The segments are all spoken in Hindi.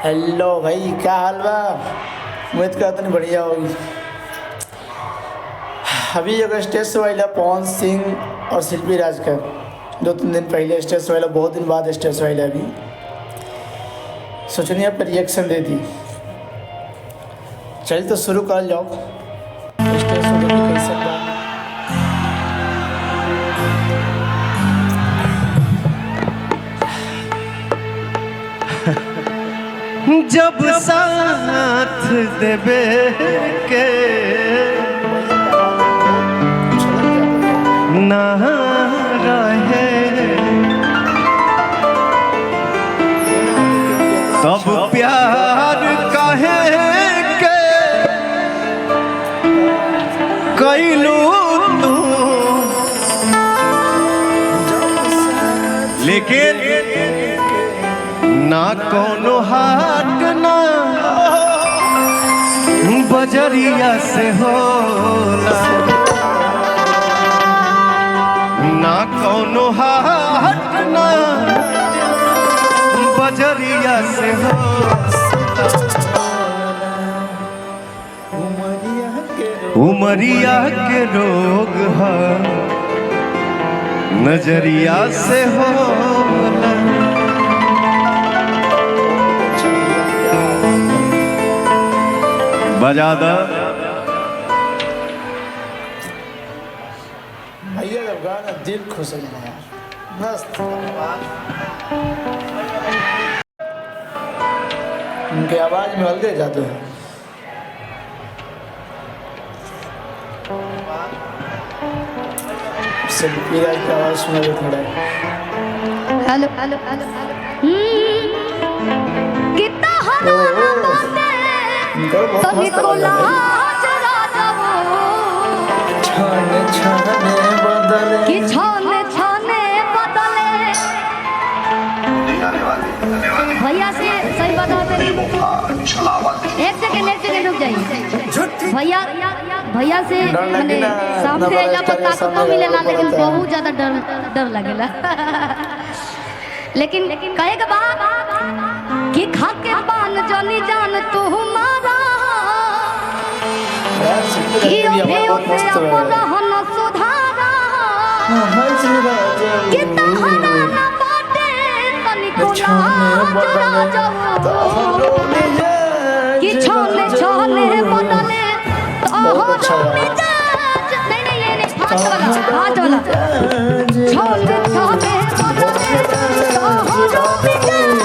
हेलो भाई, क्या हाल बा? उम्मीद करता नहीं बढ़िया होगी। अभी एक स्टेज शो आइला पवन सिंह और शिल्पी राज का 2-3 दिन पहले स्टेज शो आइला, बहुत दिन बाद स्टेज शो आइला। अभी सोचनी पर रिएक्शन दे दी। चलिए तो शुरू कर जाओ। स्टेज शो देखी कैसे बा। जब साथ देवे के ना रहे तब प्यार काहे के कैलू तू। लेकिन ना कोनो हाट ना बजरिया से होला, ना कोनो हाट ना बजरिया से होला। उमरिया के रोग है नजरिया से होला। बजा दो भैया, जब गाना दिल खुश हो जाए यार, मस्त। उनके आवाज में अलग जादू है। शिल्पी राज की आवाज सुना दो थोड़ा। हेलो हेलो हेलो कितना छाने छाने बदले कि छाने छाने बदले। भैया से सही बताते, एक सेकंड रुक जाइए भैया। भैया से मैंने सामने आइला पता तो मिलेला, लेकिन बहुत ज्यादा डर लगेला। लेकिन कहे के बाद कि खा के पान जानी जान तू हमारा कि मस्त रहन सुधारा कि तहरा ना बाटे तनिको लाज जाओ कि छोले छोले बदले तोहरो मिजाज। नहीं ये नहीं, हाथ वाला छोले छोले बदले तोहरो मिजाज।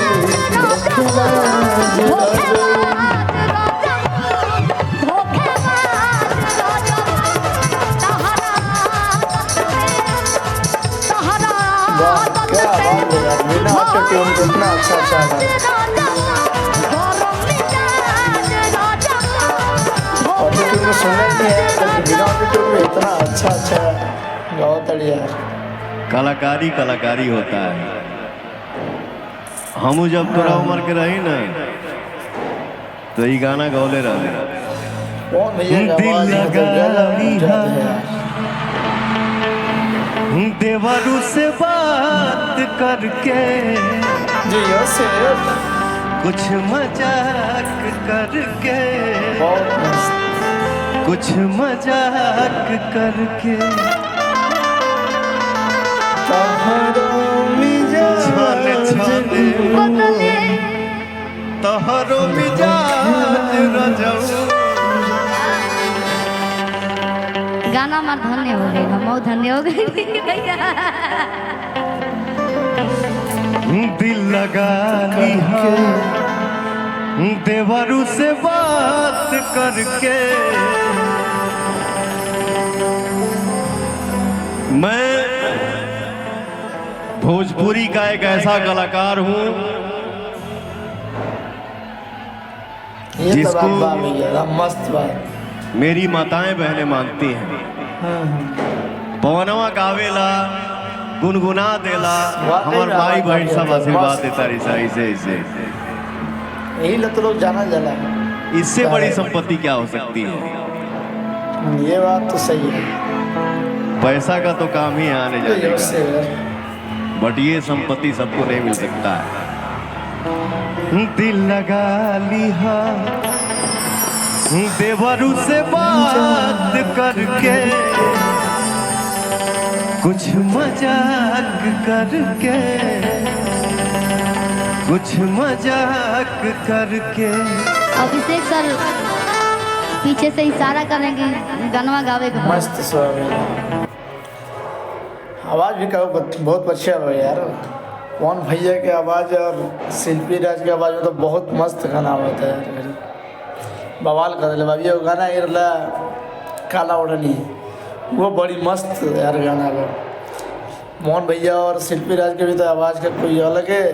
कितना अच्छा इतना अच्छा गाओ यार। कलाकारी कलाकारी होता है। हम जब तोरा उम्र के रही ना तो ये गाना गौले रहे। दिल देवरू से बात करके कुछ मजाक करके कुछ मजाक करके तोहरो मिजाज रजऊ। गाना मार धन्य हो गई, हम धन्य हो गई भैया। दिल लगा लिया देवरू से बात करके। मैं भोजपुरी का एक ऐसा कलाकार हूँ जिसको मस्त बात मेरी माताएं बहनें मानती हैं। पवनवा गावेला गुनगुना देला, हमार भाई बहन सब आशीर्वाद देता रही। ऐसे यही तो लोग जाना जला। इससे बड़ी संपत्ति क्या हो सकती है? ये बात तो सही है। पैसा का तो काम ही आने जाने का, से बट ये संपत्ति सबको नहीं मिल सकता है। दिल लगा लिहा देवरू से बात करके कुछ मजाक करके कुछ मजाक करके। अभिषेक सर पीछे से इशारा करेंगे गाना गावे के बाद। मस्त सॉन्ग है। आवाज़ भी कहो बहुत अच्छा है यार। पवन भैया की आवाज़ और शिल्पी राज की आवाज़ में तो बहुत मस्त गाना होता है। बवाल कर दिले बाबी वो गाना ये रहा काला ओढ़नी, वो बड़ी मस्त यार गाना है। मोहन भैया और शिल्पी राज के भी तो आवाज़ का कोई अलग है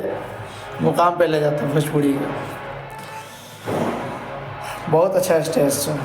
मुकाम पे ले जाता है भोजपुरी का। बहुत अच्छा स्टेज है।